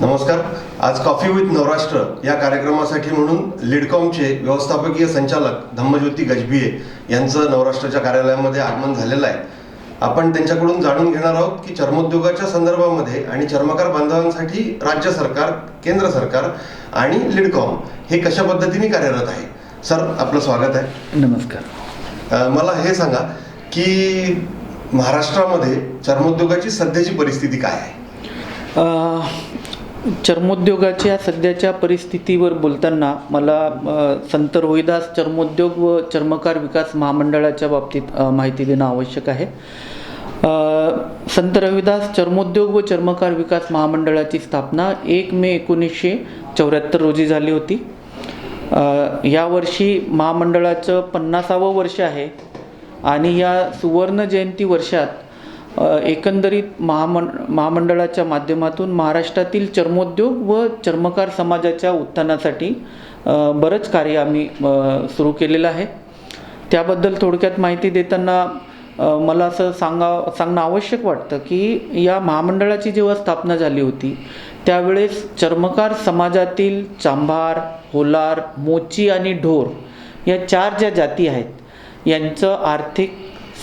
नमस्कार. आज coffee with Navrashtra या कार्यक्रमासाठी म्हणून लीडकॉमचे व्यवस्थापकीय संचालक धम्मज्योती गजभिये यांचं नवराष्ट्राच्या कार्यालयामध्ये आगमन झालेलं आहे. आपण त्यांच्याकडून जाणून घेणार आहोत की चर्मोद्योगाच्या संदर्भामध्ये आणि चर्मकार बांधवांसाठी राज्य सरकार, केंद्र सरकार आणि लीडकॉम हे कशा पद्धतीने कार्यरत आहे. सर, आपलं स्वागत आहे. नमस्कार. मला हे सांगा की महाराष्ट्रामध्ये चर्मोद्योगाची सध्याची परिस्थिती काय आहे? चर्मोद्योगाच्या सध्याच्या परिस्थितीवर बोलताना मला संत रोहिदास चर्मोद्योग व चर्मकार विकास महामंडळाच्या बाबतीत माहिती देणं आवश्यक आहे. संत रविदास चर्मोद्योग व चर्मकार विकास महामंडळाची स्थापना 1 मे 1974 रोजी झाली होती. यावर्षी महामंडळाचं 50वं वर्ष आहे आणि या सुवर्ण जयंती वर्षात एकंदरीत महामंडळाच्या माध्यमातून महाराष्ट्रातील चर्मोद्योग व चर्मकार समाजाच्या उत्थानासाठी बरंच कार्य आम्ही सुरू केलेलं आहे. त्याबद्दल थोडक्यात माहिती देताना मला असं सांगणं आवश्यक वाटतं की या महामंडळाची जेव्हा स्थापना झाली होती त्यावेळेस चर्मकार समाजातील चांभार, होलार, मोची आणि ढोर या 4 ज्या जाती आहेत यांचं आर्थिक,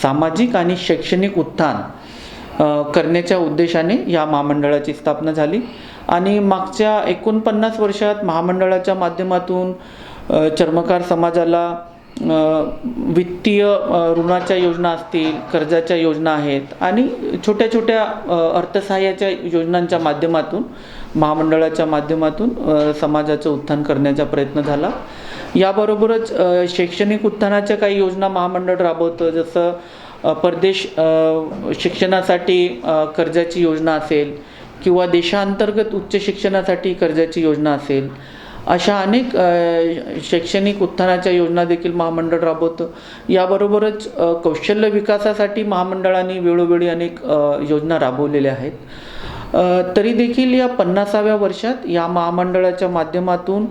सामाजिक आणि शैक्षणिक उत्थान करण्याच्या उद्देशाने या महामंडळाची स्थापना झाली आणि मागच्या 49 वर्षात महामंडळाच्या माध्यमातून चर्मकार समाजाला वित्तीय ऋणाच्या योजना असतील, कर्जाच्या योजना आहेत आणि छोट्या छोट्या अर्थसहाय्याच्या योजनांच्या माध्यमातून महामंडळाच्या माध्यमातून समाजाचं उत्थान करण्याचा प्रयत्न झाला. याबरोबरच शैक्षणिक उत्थानाच्या काही योजना महामंडळ राबवतं, जसं परदेश शिक्षणासाठी कर्जाची योजना असेल किंवा देशांतर्गत उच्च शिक्षणासाठी कर्जाची योजना असेल, अशा अनेक शैक्षणिक उत्थानाच्या योजना देखील महामंडळ राबवतं. याबरोबरच कौशल्य विकासासाठी महामंडळाने वेळोवेळी अनेक योजना राबवलेल्या आहेत. तरी देखील या 50व्या वर्षात या महामंडळाच्या माध्यमातून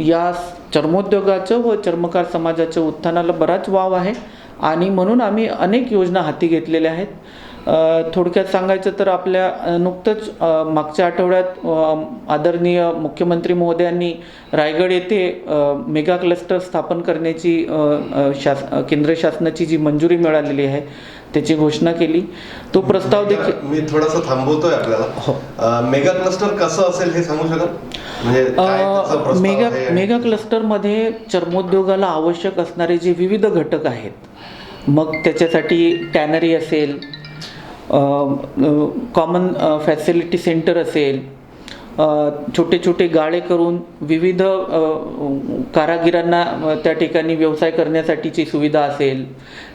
या चर्मोद्योगाचं व चर्मकार समाजाच्या उत्थानाला बराच वाव आहे आणि म्हणून आम्ही अनेक योजना हाती घेतलेल्या आहेत. थोडक्यात सांगायचं तर आपल्या नुकतंच मागच्या आठवड्यात आदरणीय मुख्यमंत्री महोदयांनी रायगड येथे मेगा क्लस्टर स्थापन करण्याची केंद्र शासनाची जी मंजुरी मिळालेली आहे त्याची घोषणा केली. तो प्रस्ताव देखील मी थोडासा थांबवतोय आपल्याला. मेगा क्लस्टर कसं असेल हे सांगू शकाल? म्हणजे मेगा क्लस्टरमध्ये चर्मोद्योगाला आवश्यक असणारे जे विविध घटक आहेत, मग त्याच्यासाठी टॅनरी असेल, कॉमन फॅसिलिटी सेंटर असेल, छोटे छोटे गाळे करून विविध कारागिरांना त्या ठिकाणी व्यवसाय करण्यासाठीची सुविधा असेल,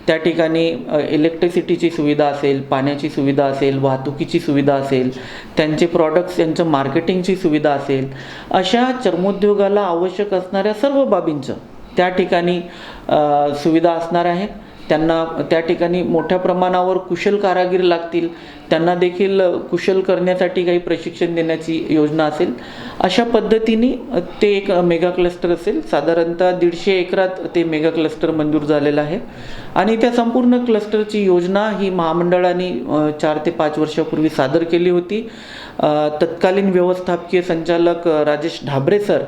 त्या ठिकाणी इलेक्ट्रिसिटीची सुविधा असेल, पाण्याची सुविधा असेल, वाहतुकीची सुविधा असेल, त्यांचे प्रॉडक्ट्स यांचं मार्केटिंगची सुविधा असेल, अशा चर्मोद्योगाला आवश्यक असणाऱ्या सर्व बाबींचं त्या ठिकाणी सुविधा असणार आहे. त्यांना त्या ठिकाणी मोठ्या प्रमाणावर कुशल कारागीर लागतील, त्यांना देखील कुशल करण्यासाठी काही प्रशिक्षण देण्याची योजना असेल. अशा पद्धतीने ते एक मेगा क्लस्टर असेल. साधारणतः 150 एकरात ते मेगा क्लस्टर मंजूर झालेलं आहे आणि त्या संपूर्ण क्लस्टरची योजना ही महामंडळाने 4 ते 5 वर्षापूर्वी सादर केली होती. तत्कालीन व्यवस्थापकीय संचालक राजेश ढाबरे सर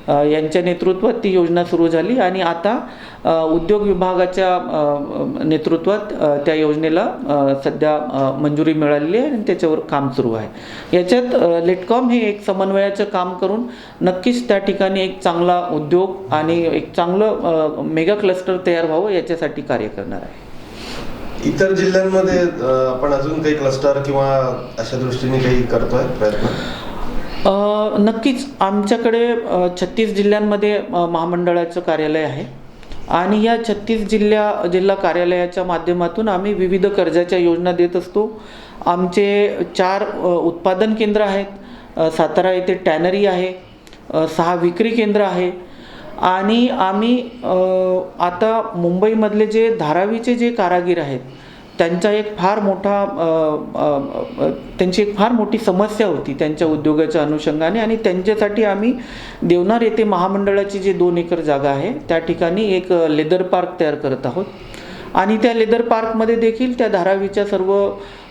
यांच्या नेतृत्वात ती योजना सुरू झाली आणि आता उद्योग विभागाच्या नेतृत्वात त्या योजनेला सध्या मंजुरी मिळालेली आहे आणि त्याच्यावर काम सुरू आहे. याच्यात लीडकॉम हे एक समन्वयाचं काम करून नक्कीच त्या ठिकाणी एक चांगला उद्योग आणि एक चांगलं मेगा क्लस्टर तयार व्हावं याच्यासाठी कार्य करणार आहे. इतर जिल्ह्यांमध्ये आपण अजून काही क्लस्टर किंवा अशा दृष्टीने काही करतोय प्रयत्न? नक्कीच आमच्याकडे 36 जिल्ह्यांमध्ये महामंडळाचं कार्यालय आहे आणि या 36 जिल्हा कार्यालयाच्या माध्यमातून आम्ही विविध कर्जाच्या योजना देत असतो. आमचे 4 उत्पादन केंद्र आहेत. सातारा येथे टॅनरी आहे, 6 विक्री केंद्र आहे आणि आम्ही आता मुंबईमधले जे धारावीचे जे कारागीर आहेत त्यांचा एक फार मोठा त्यांची एक फार मोठी समस्या होती त्यांच्या उद्योगाच्या अनुषंगाने आणि त्यांच्यासाठी आम्ही देवनार येथे महामंडळाची जी 2 एकर जागा आहे त्या ठिकाणी एक लेदर पार्क तयार करत आहोत आणि त्या लेदर पार्कमध्ये देखील त्या धारावीच्या सर्व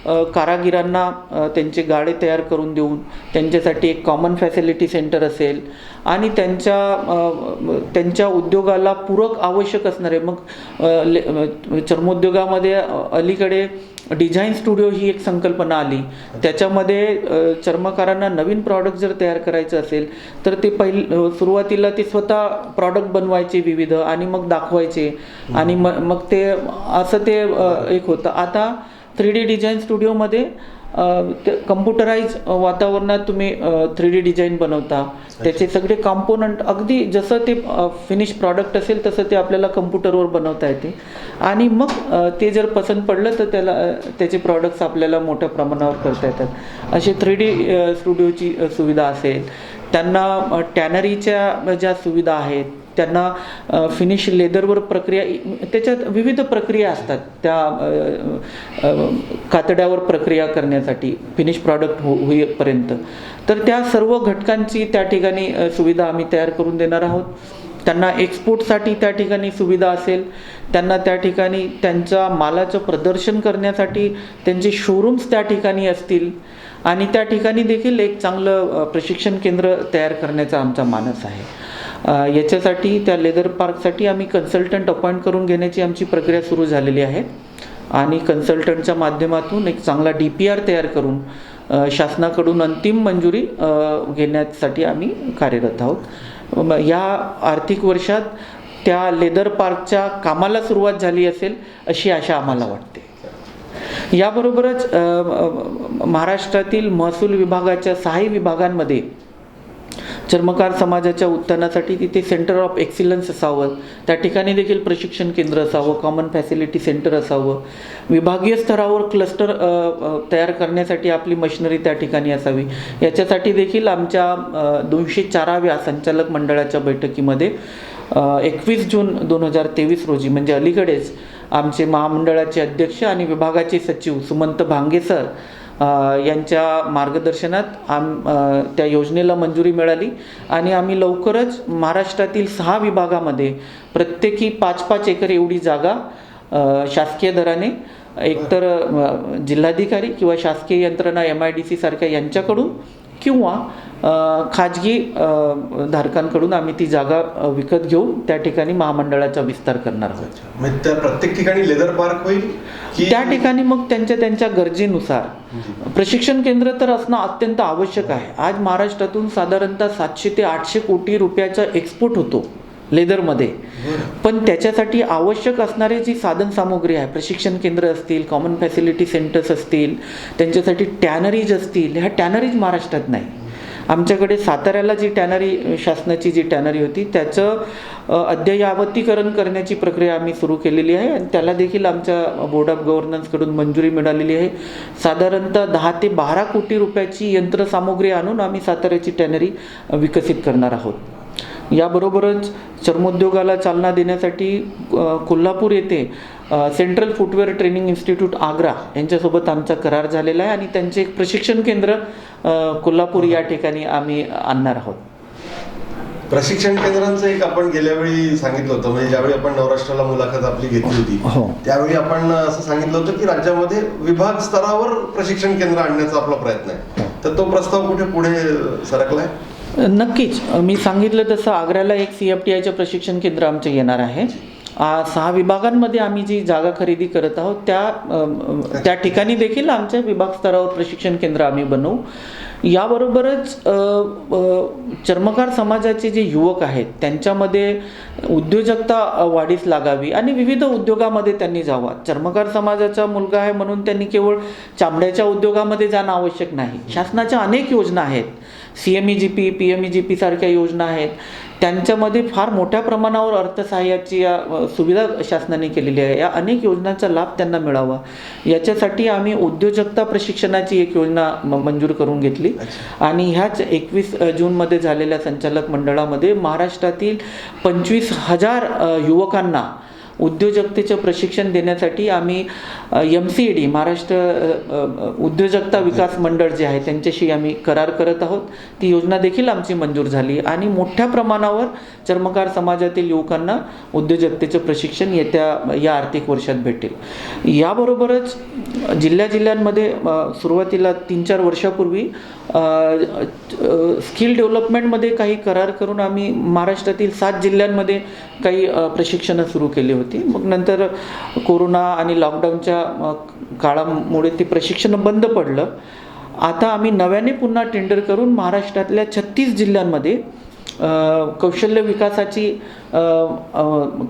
कारागिरांना त्यांचे गाडे तयार करून देऊन त्यांच्यासाठी एक कॉमन फॅसिलिटी सेंटर असेल आणि त्यांच्या उद्योगाला पूरक आवश्यक असणारे चर्मोद्योगामध्ये अलीकडे डिझाईन स्टुडिओ ही एक संकल्पना आली. त्याच्यामध्ये चर्मकारांना नवीन प्रॉडक्ट जर तयार करायचं असेल तर ते सुरुवातीला ते स्वतः प्रॉडक्ट बनवायचे विविध आणि मग दाखवायचे आणि मग ते असं ते एक होतं. आता 3D डिझाईन स्टुडिओमध्ये कम्प्युटराईज वातावरणात तुम्ही 3D डिझाईन बनवता. त्याचे सगळे कॉम्पोनंट अगदी जसं ते फिनिश प्रॉडक्ट असेल तसं ते आपल्याला कम्प्युटरवर बनवता येते आणि मग ते जर पसंत पडलं तर त्याचे प्रॉडक्ट्स आपल्याला मोठ्या प्रमाणावर करता येतात. असे 3D स्टुडिओची सुविधा असेल, त्यांना टॅनरीच्या ज्या सुविधा आहेत, त्यांना फिनिश लेदरवर प्रक्रिया, त्याच्यात विविध प्रक्रिया असतात त्या कातड्यावर प्रक्रिया करण्यासाठी फिनिश प्रॉडक्ट होईपर्यंत. तर त्या सर्व घटकांची त्या ठिकाणी सुविधा आम्ही तयार करून देणार आहोत. त्यांना एक्सपोर्टसाठी त्या ठिकाणी सुविधा असेल, त्यांना त्या ठिकाणी त्यांच्या मालाचं प्रदर्शन करण्यासाठी त्यांचे शोरूम्स त्या ठिकाणी असतील आणि त्या ठिकाणी देखील एक चांगलं प्रशिक्षण केंद्र तयार करण्याचा आमचा मानस आहे. याच्यासाठी त्या लेदर पार्कसाठी आम्ही कन्सल्टंट अपॉइंट करून घेण्याची आमची प्रक्रिया सुरू झालेली आहे आणि कन्सल्टंटच्या माध्यमातून एक चांगला DPR तयार करून शासनाकडून अंतिम मंजुरी घेण्यासाठी आम्ही कार्यरत आहोत. या आर्थिक वर्षात त्या लेदर पार्कच्या कामाला सुरुवात झाली असेल अशी आशा आम्हाला वाटते. याबरोबरच महाराष्ट्रातील महसूल विभागाच्या 6 विभागांमध्ये चर्मकार समाजाच्या उत्थानासाठी तिथे सेंटर ऑफ एक्सिलन्स असावं, त्या ठिकाणी देखील प्रशिक्षण केंद्र असावं, कॉमन फॅसिलिटी सेंटर असावं, विभागीय स्तरावर क्लस्टर तयार करण्यासाठी आपली मशिनरी त्या ठिकाणी असावी. याच्यासाठी देखील आमच्या 204व्या संचालक मंडळाच्या बैठकीमध्ये 21 जून 2023 रोजी म्हणजे अलीकडेच आमचे महामंडळाचे अध्यक्ष आणि विभागाचे सचिव सुमंत भांगे सर यांच्या मार्गदर्शनात त्या योजनेला मंजुरी मिळाली आणि आम्ही लवकरच महाराष्ट्रातील 6 विभागामध्ये प्रत्येकी 5-5 एकर एवढी जागा शासकीय दराने एकतर जिल्हाधिकारी किंवा शासकीय यंत्रणा MIDC सारख्या यांच्याकडून किंवा खाजगी धारकांकडून आम्ही ती जागा विकत घेऊन त्या ठिकाणी महामंडळाचा विस्तार करणार आहोत. म्हणजे त्या प्रत्येक ठिकाणी लेदर पार्क होईल की त्या ठिकाणी मग त्यांच्या गरजेनुसार प्रशिक्षण केंद्र तर असणं अत्यंत आवश्यक आहे. आज महाराष्ट्रातून साधारणतः 700 ते 800 कोटी रुपयाचा एक्सपोर्ट होतो लेदरमध्ये, पण त्याच्यासाठी आवश्यक असणारी जी साधनसामुग्री आहे, प्रशिक्षण केंद्र असतील, कॉमन फॅसिलिटी सेंटर्स असतील, त्यांच्यासाठी टॅनरीज असतील, ह्या टॅनरीज महाराष्ट्रात नाही. आमच्याकडे साताऱ्याला जी टॅनरी शासनाची जी टॅनरी होती त्याचं अद्ययावतीकरण करण्याची प्रक्रिया आम्ही सुरू केलेली आहे आणि त्याला देखील आमच्या बोर्ड ऑफ गव्हर्नन्सकडून मंजुरी मिळालेली आहे. साधारणतः 10 ते 12 कोटी रुपयाची यंत्रसामुग्री आणून आम्ही साताऱ्याची टॅनरी विकसित करणार आहोत. याबरोबरच चर्मोद्योगाला चालना देण्यासाठी कोल्हापूर येथे central footwear training institute Agra यांच्यासोबत आमचा करार झालेला आहे आणि त्यांचे एक प्रशिक्षण केंद्र कोल्हापूर या ठिकाणी आम्ही आणणार आहोत. प्रशिक्षण केंद्रांचं एक आपण गेल्या वेळी सांगितलं होतं, म्हणजे ज्यावेळी आपण नवराष्ट्राला मुलाखत आपली घेतली होती त्यावेळी आपण असं सांगितलं होतं की राज्यामध्ये विभाग स्तरावर प्रशिक्षण केंद्र आणण्याचा आपला प्रयत्न आहे. तर तो प्रस्ताव कुठे पुढे सरकलाय? नक्कीच. मी सांगितलं तसं आग्र्याला एक CFTIचं प्रशिक्षण केंद्र आमचं येणार आहे. 6 विभागांमध्ये आम्ही जी जागा खरेदी करत आहोत त्या ठिकाणी देखील आमच्या विभाग स्तरावर प्रशिक्षण केंद्र आम्ही बनवू. याबरोबरच चर्मकार समाजाचे जे युवक आहेत त्यांच्यामध्ये उद्योजकता वाढीस लागावी आणि विविध उद्योगामध्ये त्यांनी जावा. चर्मकार समाजाचा मुलगा आहे म्हणून त्यांनी केवळ चामड्याच्या उद्योगामध्ये जाणं आवश्यक नाही. शासनाच्या अनेक योजना आहेत, CMEGP, PMEGP सारख्या योजना आहेत, त्यांच्यामध्ये फार मोठ्या प्रमाणावर अर्थसहाय्याची सुविधा शासनाने केलेली आहे. या अनेक योजनांचा लाभ त्यांना मिळावा याच्यासाठी आम्ही उद्योजकता प्रशिक्षणाची एक योजना मंजूर करून घेतली आणि ह्याच 21 जूनमध्ये झालेल्या संचालक मंडळामध्ये महाराष्ट्रातील 25,000 युवकांना उद्योजकतेचं प्रशिक्षण देण्यासाठी आम्ही MCED महाराष्ट्र उद्योजकता विकास मंडळ जे आहे त्यांच्याशी आम्ही करार करत आहोत. ती योजना देखील आमची मंजूर झाली आणि मोठ्या प्रमाणावर चर्मकार समाजातील युवकांना उद्योजकतेचं प्रशिक्षण या आर्थिक वर्षात भेटेल. याबरोबरच जिल्ह्यामध्ये सुरुवातीला 3-4 वर्षापूर्वी स्किल डेव्हलपमेंटमध्ये काही करार करून आम्ही महाराष्ट्रातील 7 जिल्ह्यांमध्ये काही प्रशिक्षणं सुरू केली होती. मग नंतर कोरोना आणि लॉकडाऊनच्या काळामुळे ती प्रशिक्षण बंद पडलं. आता आम्ही नव्याने पुन्हा टेंडर करून महाराष्ट्रातल्या 36 जिल्ह्यांमध्ये कौशल्य विकासाची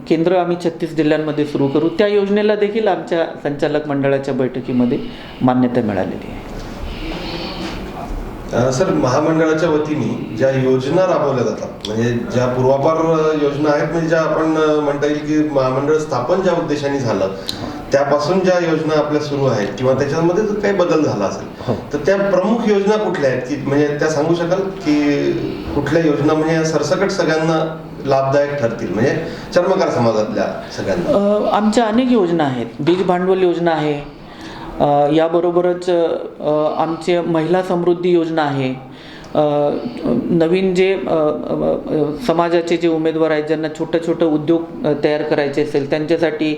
केंद्र आम्ही 36 जिल्ह्यांमध्ये सुरू करू. त्या योजनेला देखील आमच्या संचालक मंडळाच्या बैठकीमध्ये मान्यता मिळालेली आहे. सर, महामंडळाच्या वतीने ज्या योजना राबवल्या जातात, म्हणजे ज्या पूर्वापार योजना आहेत, म्हणजे ज्या आपण म्हणता येईल की महामंडळ स्थापन ज्या उद्देशाने झालं त्यापासून ज्या योजना आपल्या सुरू आहेत किंवा त्याच्यामध्ये जर काही बदल झाला असेल तर त्या प्रमुख योजना कुठल्या आहेत की म्हणजे त्या सांगू शकाल की कुठल्या योजना म्हणजे सरसकट सगळ्यांना लाभदायक ठरतील, म्हणजे चर्मकार समाजातल्या सगळ्यांना? आमच्या अनेक योजना आहेत. बीज भांडवल योजना आहे, याबरोबरच आमचे महिला समृद्धी योजना आहे. नवीन जे समाजाचे जे उमेदवार आहेत ज्यांना छोटं उद्योग तयार करायचे असेल त्यांच्यासाठी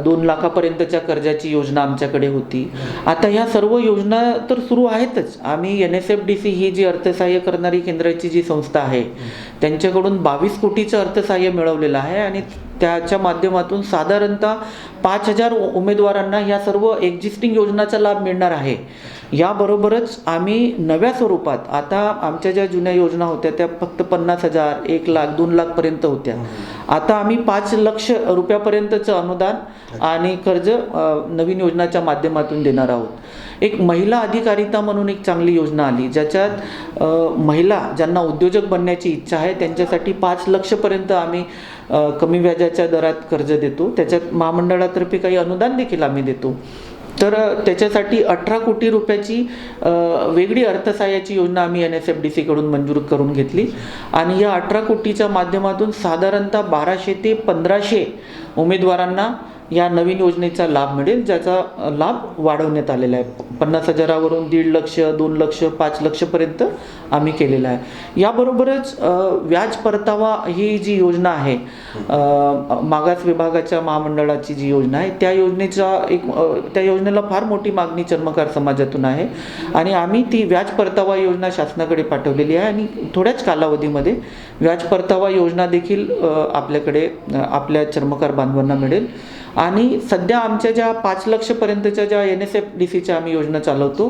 2 लाखापर्यंतच्या कर्जाची योजना आमच्याकडे होती. आता ह्या सर्व योजना तर सुरू आहेतच. आम्ही NSFDC ही जी अर्थसहाय्य करणारी केंद्राची जी संस्था आहे त्यांच्याकडून 22 कोटीचं अर्थसहाय्य मिळवलेलं आहे आणि त्याच्या माध्यमातून साधारणतः 5,000 उमेदवारांना या सर्व एक्झिस्टिंग योजनाचा लाभ मिळणार आहे. याबरोबरच आम्ही नव्या स्वरूपात आता आमच्या ज्या जुन्या योजना होत्या त्या फक्त 50,000, 1 लाख, 2 लाखपर्यंत होत्या. आता आम्ही 5 लक्ष रुपयापर्यंतचं अनुदान आणि कर्ज नवीन योजनाच्या माध्यमातून देणार आहोत. एक महिला अधिकारिता म्हणून एक चांगली योजना आली ज्याच्यात महिला ज्यांना उद्योजक बनण्याची इच्छा आहे त्यांच्यासाठी 5 लक्षपर्यंत आम्ही कमी व्याजाच्या दरात कर्ज देतो. त्याच्यात महामंडळातर्फे काही अनुदान देखील आम्ही देतो. तर त्याच्यासाठी 18 कोटी रुपयाची वेगळी अर्थसहाय्याची योजना आम्ही NSFDC कडून मंजूर करून घेतली आणि या 18 कोटीच्या माध्यमातून साधारणतः 1200 ते 1500 उमेदवारांना या नवीन योजनेचा लाभ मिळेल, ज्याचा लाभ वाढवण्यात आलेला आहे. 50,000वरून 1.5 लक्ष, 2 लक्ष, 5 लक्षपर्यंत आम्ही केलेला आहे. याबरोबरच व्याज परतावा ही जी योजना आहे मागास विभागाच्या महामंडळाची जी योजना आहे त्या योजनेला फार मोठी मागणी चर्मकार समाजातून आहे आणि आम्ही ती व्याज परतावा योजना शासनाकडे पाठवलेली आहे आणि थोड्याच कालावधीमध्ये व्याज परतावा योजना देखील आपल्याकडे आपल्या चर्मकार बांधवांना मिळेल. आणि सध्या आमच्या ज्या 5 लक्षपर्यंतच्या ज्या NSFDCच्या आम्ही योजना चालवतो,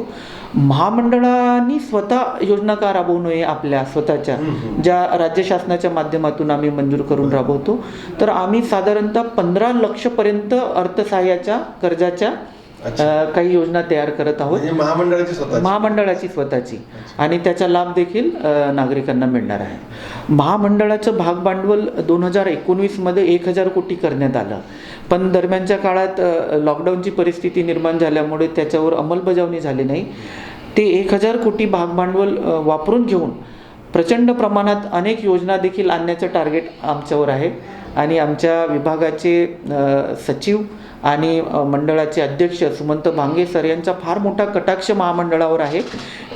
महामंडळांनी स्वतः योजना का राबवू नये आपल्या स्वतःच्या ज्या राज्य शासनाच्या माध्यमातून आम्ही मंजूर करून राबवतो, तर आम्ही साधारणतः 15 लक्षपर्यंत अर्थसहाय्याच्या कर्जाच्या काही योजना तयार करत आहोत. महामंडळाची स्वतःची आणि त्याचा लाभ देखील नागरिकांना मिळणार आहे. महामंडळाचं भाग भांडवल 2019 मध्ये 1,000 कोटी करण्यात आलं, पण दरम्यानच्या काळात लॉकडाऊनची परिस्थिती निर्माण झाल्यामुळे त्याच्यावर अंमलबजावणी झाली नाही. ते 1,000 कोटी भाग भांडवल वापरून घेऊन प्रचंड प्रमाणात अनेक योजना देखील आणण्याचं टार्गेट आमच्यावर आहे आणि आमच्या विभागाचे सचिव आणि मंडळाचे अध्यक्ष सुमंत भांगे सर यांचा फार मोठा कटाक्ष महामंडळावर आहे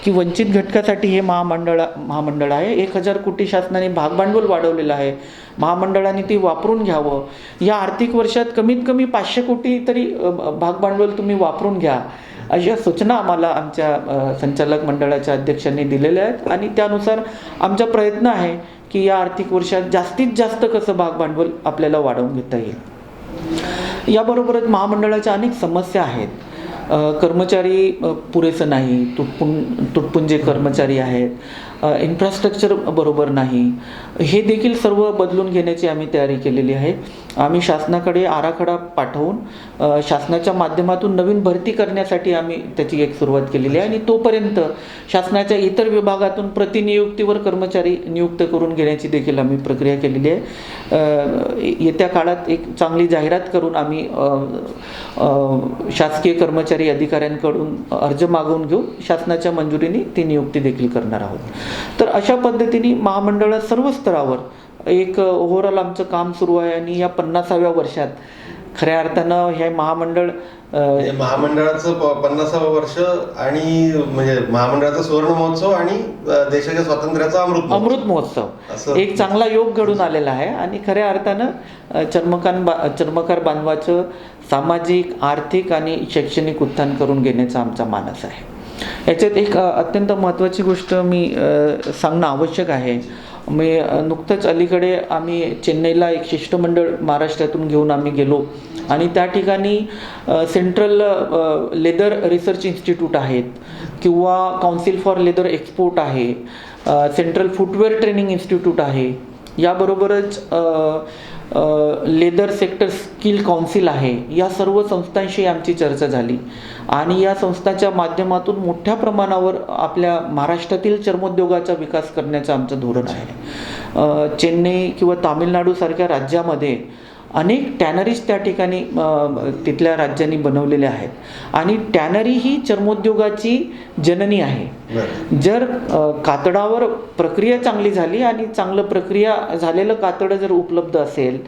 की वंचित घटकासाठी हे महामंडळ आहे. 1,000 कोटी शासनाने भागभांडवल वाढवलेलं आहे, महामंडळाने ती वापरून घ्यावं. या आर्थिक वर्षात कमीत कमी 500 कोटी तरी भागभांडवल तुम्ही वापरून घ्या अशा सूचना आम्हाला आमच्या संचालक मंडळाच्या अध्यक्षांनी दिलेल्या आहेत आणि त्यानुसार आमचा प्रयत्न आहे की या आर्थिक वर्षात जास्तीत जास्त कसं भागभांडवल आपल्याला वाढवून घेता येईल. याबरोबरच महामंडळाच्या अनेक समस्या आहेत. कर्मचारी पुरेसं नाही, तुटपुंजे कर्मचारी आहेत, इन्फ्रास्ट्रक्चर बरोबर नाही, हे देखील सर्व बदलून घेण्याची आम्ही तयारी केलेली आहे. आम्ही शासनाकडे आराखडा पाठवून शासनाच्या माध्यमातून नवीन भरती करण्यासाठी आम्ही त्याची एक सुरुवात केलेली आहे आणि तोपर्यंत शासनाच्या इतर विभागातून प्रतिनियुक्तीवर कर्मचारी नियुक्त करून घेण्याची देखील आम्ही प्रक्रिया केलेली आहे. येत्या काळात एक चांगली जाहिरात करून आम्ही शासकीय कर्मचारी अधिकाऱ्यांकडून अर्ज मागवून घेऊन शासनाच्या मंजुरीने ती नियुक्ती देखील करणार आहोत. तर अशा पद्धतीने महामंडळात सर्व स्तरावर एक ओव्हरऑल आमचं काम सुरू आहे आणि या 50व्या वर्षात खऱ्या अर्थानं हे महामंडळ म्हणजे महामंडळाचं 50वं वर्ष आणि म्हणजे महामंडळाचा सुवर्ण महोत्सव आणि देशाच्या स्वातंत्र्याचा अमृत महोत्सव असं एक चांगला योग घडून आलेला आहे आणि खऱ्या अर्थानं चर्मकार बांधवाचं सामाजिक, आर्थिक आणि शैक्षणिक उत्थान करून घेण्याचा आमचा मानस आहे. याच्यात एक अत्यंत महत्त्वाची गोष्ट मी सांगणं आवश्यक आहे. मी नुकतंच अलीकडे आम्ही चेन्नईला एक शिष्टमंडळ महाराष्ट्रातून घेऊन आम्ही गेलो आणि त्या ठिकाणी सेंट्रल लेदर रिसर्च इन्स्टिट्यूट आहेत किंवा काउन्सिल फॉर लेदर एक्सपोर्ट आहे, सेंट्रल फुटवेअर ट्रेनिंग इन्स्टिट्यूट आहे, याबरोबरच लेदर सेक्टर स्किल काउन्सिल आहे. या सर्व संस्थांशी आमची चर्चा झाली आणि या संस्थांच्या माध्यमातून मोठ्या प्रमाणावर आपल्या महाराष्ट्रातील चर्मोद्योगाचा विकास करण्याचं आमचं धोरण आहे. चेन्नई किंवा तामिळनाडूसारख्या राज्यामध्ये अनेक टॅनरीज त्या ठिकाणी तिथल्या राज्यांनी बनवलेल्या आहेत आणि टॅनरी ही चर्मोद्योगाची जननी आहे. जर कातडावर प्रक्रिया चांगली झाली आणि चांगलं प्रक्रिया झालेलं कातडं जर उपलब्ध असेल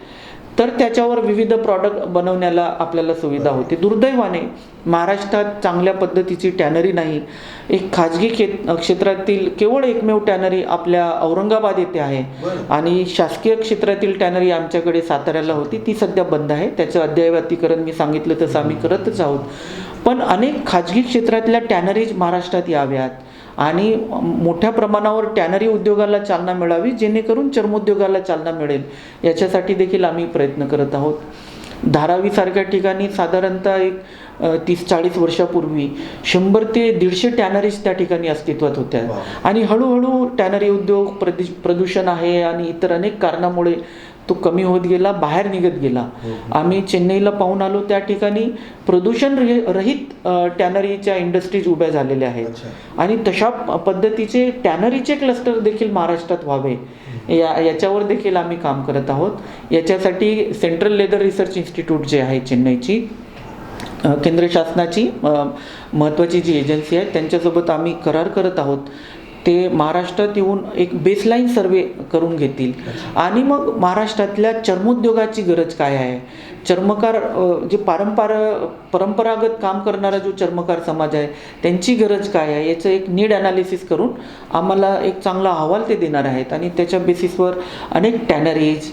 तर त्याच्यावर विविध प्रॉडक्ट बनवण्याला आपल्याला सुविधा होते. दुर्दैवाने महाराष्ट्रात चांगल्या पद्धतीची टॅनरी नाही. एक खाजगी क्षेत्रातील केवळ एकमेव टॅनरी आपल्या औरंगाबाद येथे आहे आणि शासकीय क्षेत्रातील टॅनरी आमच्याकडे साताऱ्याला होती, ती सध्या बंद आहे. त्याचं अद्ययावतीकरण मी सांगितलं तसं आम्ही करतच आहोत. पण अनेक खाजगी क्षेत्रातल्या टॅनरीज महाराष्ट्रात याव्यात आणि मोठ्या प्रमाणावर टॅनरी उद्योगाला चालना मिळावी, जेणेकरून चर्मोद्योगाला चालना मिळेल. याच्यासाठी देखील आम्ही प्रयत्न करत आहोत. धारावीसारख्या ठिकाणी साधारणतः एक 30-40 वर्षापूर्वी 100 ते 150 टॅनरीज त्या ठिकाणी अस्तित्वात होत्या आणि हळूहळू टॅनरी उद्योग प्रदूषण आहे आणि इतर अनेक कारणामुळे तो कमी होत गेला, बाहेर निघत गेला. आम्ही चेन्नईला पाहून आलो, त्या ठिकाणी प्रदूषण रहित टॅनरीच्या इंडस्ट्रीज उभ्या झालेल्या आहेत आणि तशा पद्धतीचे टॅनरीचे क्लस्टर देखील महाराष्ट्रात व्हावे याच्यावर देखील आम्ही काम करत आहोत. याच्यासाठी सेंट्रल लेदर रिसर्च इन्स्टिट्यूट जे आहे चेन्नईची, केंद्र शासनाची महत्त्वाची जी एजन्सी आहे त्यांच्यासोबत आम्ही करार करत आहोत. ते महाराष्ट्रात येऊन एक बेसलाईन सर्वे करून घेतील आणि मग महाराष्ट्रातल्या चर्मोद्योगाची गरज काय आहे, चर्मकार जे परंपरागत काम करणारा जो चर्मकार समाज आहे त्यांची गरज काय आहे याचं एक नीड ॲनालिसिस करून आम्हाला एक चांगला अहवाल ते देणार आहेत आणि त्याच्या बेसिसवर अनेक tanneries,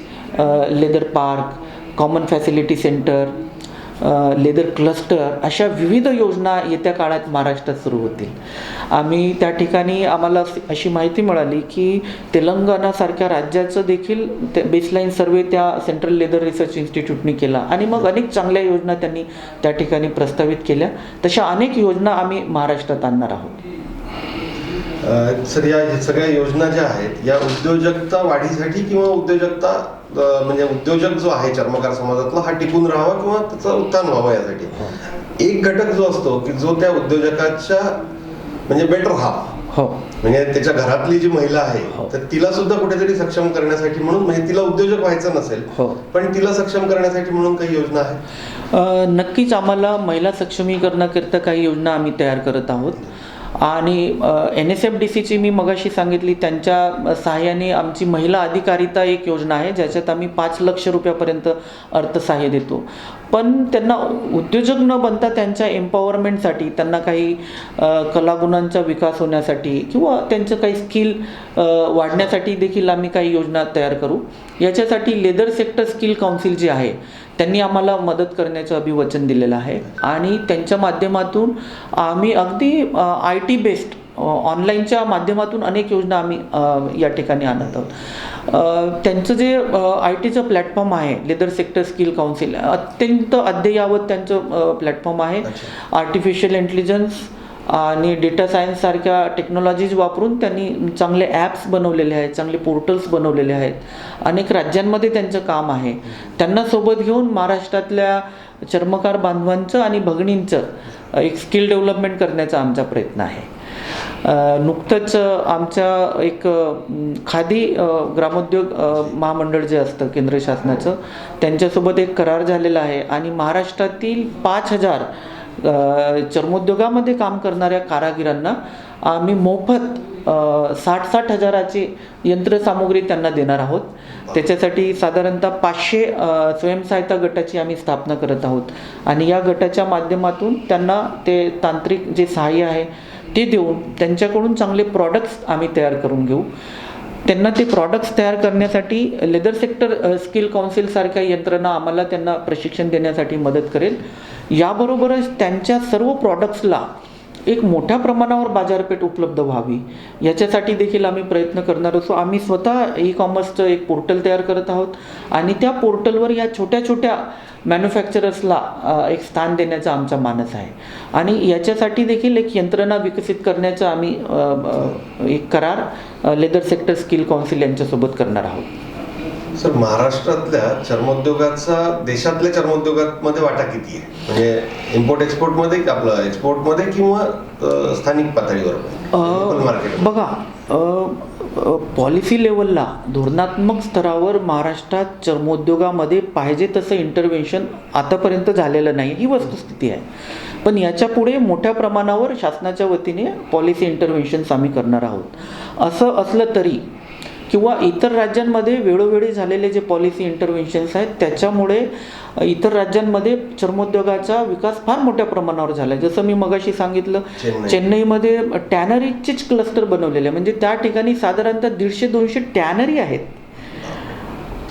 leather park, common facility centre, leather cluster अशा विविध योजना येत्या काळात महाराष्ट्रात सुरू होतील. आम्ही त्या ठिकाणी आम्हाला अशी माहिती मिळाली की तेलंगणासारख्या राज्याचं देखील बेसलाईन सर्वे त्या सेंट्रल लेदर रिसर्च इन्स्टिट्यूटने केला आणि मग अनेक चांगल्या योजना त्यांनी त्या ठिकाणी प्रस्तावित केल्या. तशा अनेक योजना आम्ही महाराष्ट्रात आणणार आहोत. सर, या सगळ्या योजना ज्या आहेत या उद्योजकता वाढीसाठी किंवा उद्योजकता म्हणजे उद्योजक जो आहे चर्मकार समाजातला हा टिकून राहावा किंवा त्याचं उत्थान व्हावं यासाठी एक घटक जो असतो की जो त्या उद्योजकाच्या म्हणजे बेटर हाफ, म्हणजे त्याच्या घरातली जी महिला आहे तर तिला सुद्धा कुठेतरी सक्षम करण्यासाठी म्हणून, म्हणजे तिला उद्योजक व्हायचं नसेल पण तिला सक्षम करण्यासाठी म्हणून काही योजना आहे? नक्कीच आम्हाला महिला सक्षमीकरणाकरिता काही योजना आम्ही तयार करत आहोत आणि NSFDCची मी मगाशी सांगितली त्यांच्या सहाय्याने आमची महिला अधिकारिता एक योजना आहे ज्याच्यात आम्ही 5 लाख रुपयापर्यंत अर्थसहाय्य देतो. पण त्यांना उद्योजक न बनता त्यांच्या एम्पॉवरमेंटसाठी, त्यांना काही कलागुणांचा विकास होण्यासाठी किंवा त्यांचं काही स्किल वाढण्यासाठी देखील आम्ही काही योजना तयार करू. याच्यासाठी लेदर सेक्टर स्किल काउन्सिल जे आहे त्यांनी आम्हाला मदत करण्याचं अभिवचन दिलेलं आहे आणि त्यांच्या माध्यमातून आम्ही अगदी IT बेस्ड ऑनलाईनच्या माध्यमातून अनेक योजना आम्ही या ठिकाणी आणत आहोत. त्यांचं जे ITचं प्लॅटफॉर्म आहे लेदर सेक्टर स्किल काउन्सिल, अत्यंत अद्ययावत त्यांचं प्लॅटफॉर्म आहे. आर्टिफिशियल इंटेलिजन्स आणि डेटा सायन्स सारख्या टेक्नॉलॉजीज वापरून त्यांनी चांगले ॲप्स बनवलेले आहेत, चांगले पोर्टल्स बनवलेले आहेत. अनेक राज्यांमध्ये त्यांचं काम आहे. त्यांना सोबत घेऊन महाराष्ट्रातल्या चर्मकार बांधवांचं आणि भगिनींचं एक स्किल डेव्हलपमेंट करण्याचा आमचा प्रयत्न आहे. नुकतंच आमच्या एक खादी ग्रामोद्योग महामंडळ जे असतं केंद्र शासनाचं त्यांच्यासोबत एक करार झालेला आहे आणि महाराष्ट्रातील 5000 चर्मोद्योगामध्ये काम करणाऱ्या कारागिरांना आम्ही मोफत 60-60 हजाराची यंत्रसामुग्री त्यांना देणार आहोत. त्याच्यासाठी साधारणतः 500 स्वयंसहायता गटाची आम्ही स्थापना करत आहोत आणि या गटाच्या माध्यमातून त्यांना ते तांत्रिक जे सहाय्य आहे ते देऊन त्यांच्याकडून चांगले प्रॉडक्ट्स आम्ही तयार करून घेऊ. त्यांना ते प्रॉडक्ट्स तयार करण्यासाठी लेदर सेक्टर स्किल काउन्सिलसारख्या यंत्रणा आम्हाला त्यांना प्रशिक्षण देण्यासाठी मदत करेल. याबरोबरच त्यांच्या सर्व प्रॉडक्ट्सला एक मोठ्या प्रमाणावर बाजारपेठ उपलब्ध व्हावी याच्यासाठी देखील आम्ही प्रयत्न करणार असो. आम्ही स्वतः ई-कॉमर्सचं एक पोर्टल तयार करत आहोत आणि त्या पोर्टलवर या छोट्या छोट्या मॅन्युफॅक्चरर्सला एक स्थान देण्याचा आमचा मानस आहे आणि याच्यासाठी देखील एक यंत्रणा विकसित करण्याचा आम्ही एक करार लेदर सेक्टर स्किल काउन्सिल यांच्यासोबत करणार आहोत. सर, महाराष्ट्रातल्या चर्मोद्योगाचा देशातल्या चर्मोद्योगामध्ये वाटा किती आहे? म्हणजे इम्पोर्ट एक्सपोर्टमध्ये की आपलं एक्सपोर्टमध्ये किंवा स्थानिक पातळीवर मार्केट? बघा, पॉलिसी लेवलला धोरणात्मक स्तरावर महाराष्ट्रात चर्मोद्योगामध्ये पाहिजे तसं इंटरव्हेन्शन आतापर्यंत झालेलं नाही, ही वस्तुस्थिती आहे. पण याच्या पुढे मोठ्या प्रमाणावर शासनाच्या वतीने पॉलिसी इंटरव्हेन्शन्स आम्ही करणार आहोत. असं असलं तरी किंवा इतर राज्यांमध्ये वेळोवेळी झालेले जे पॉलिसी इंटरव्हेन्शन्स आहेत त्याच्यामुळे इतर राज्यांमध्ये चर्मोद्योगाचा विकास फार मोठ्या प्रमाणावर झाला आहे. जसं मी मगाशी सांगितलं, चेन्नईमध्ये टॅनरीचेच क्लस्टर बनवलेले आहे. म्हणजे त्या ठिकाणी साधारणतः 150-200 टॅनरी आहेत.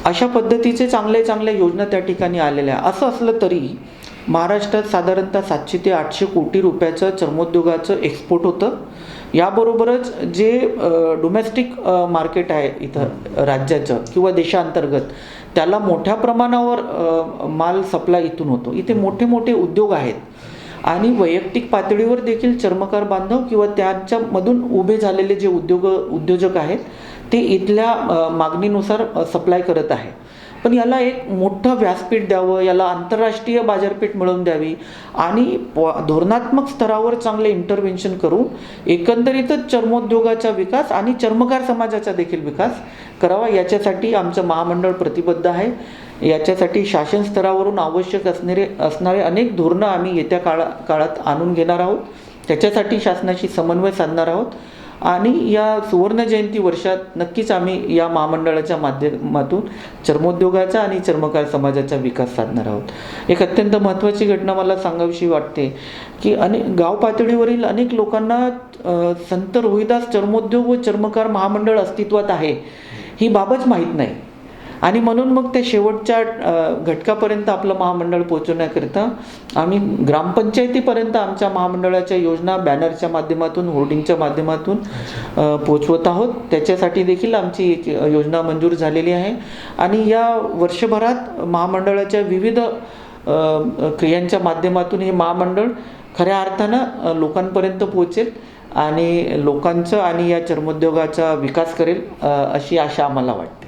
अशा पद्धतीचे चांगल्या योजना त्या ठिकाणी आलेल्या आहे. असं असलं तरी महाराष्ट्रात साधारणतः 700 ते 800 कोटी रुपयाचं चर्मोद्योगाचं एक्सपोर्ट होतं. याबरोबरच जे डोमेस्टिक मार्केट आहे इथं राज्याचं किंवा देशांतर्गत त्याला मोठ्या प्रमाणावर माल सप्लाय इथून होतो. इथे मोठे मोठे उद्योग आहेत आणि वैयक्तिक पातळीवर देखील चर्मकार बांधव किंवा त्यांच्यामधून उभे झालेले जे उद्योजक आहेत ते इथल्या मागणीनुसार सप्लाय करत आहे. पण याला एक मोठं व्यासपीठ द्यावं, याला आंतरराष्ट्रीय बाजारपेठ मिळवून द्यावी आणि धोरणात्मक स्तरावर चांगले इंटरव्हेन्शन करून एकंदरीतच चर्मोद्योगाचा विकास आणि चर्मकार समाजाचा देखील विकास करावा याच्यासाठी आमचं महामंडळ प्रतिबद्ध आहे. याच्यासाठी शासन स्तरावरून आवश्यक असणारे अनेक धोरणं आम्ही येत्या काळात आणून घेणार आहोत. त्याच्यासाठी शासनाशी समन्वय साधणार आहोत आणि या सुवर्ण जयंती वर्षात नक्कीच आम्ही या महामंडळाच्या माध्यमातून चर्मोद्योगाचा आणि चर्मकार समाजाचा विकास साधणार आहोत. एक अत्यंत महत्त्वाची घटना मला सांगावीशी वाटते की गाव पातळीवरील अनेक लोकांना संत रोहिदास चर्मोद्योग व चर्मकार महामंडळ अस्तित्वात आहे ही बाबच माहीत नाही आणि म्हणून मग ते शेवटच्या घटकापर्यंत आपलं महामंडळ पोहोचवण्याकरिता आम्ही ग्रामपंचायतीपर्यंत आमच्या महामंडळाच्या योजना बॅनरच्या माध्यमातून, होर्डिंगच्या माध्यमातून पोहोचवत आहोत. त्याच्यासाठी देखील आमची एक योजना मंजूर झालेली आहे आणि या वर्षभरात महामंडळाच्या विविध क्रियांच्या माध्यमातून हे महामंडळ खऱ्या अर्थानं लोकांपर्यंत पोहोचेल आणि लोकांचं आणि या चर्मोद्योगाचा विकास करेल अशी आशा आम्हाला वाटते.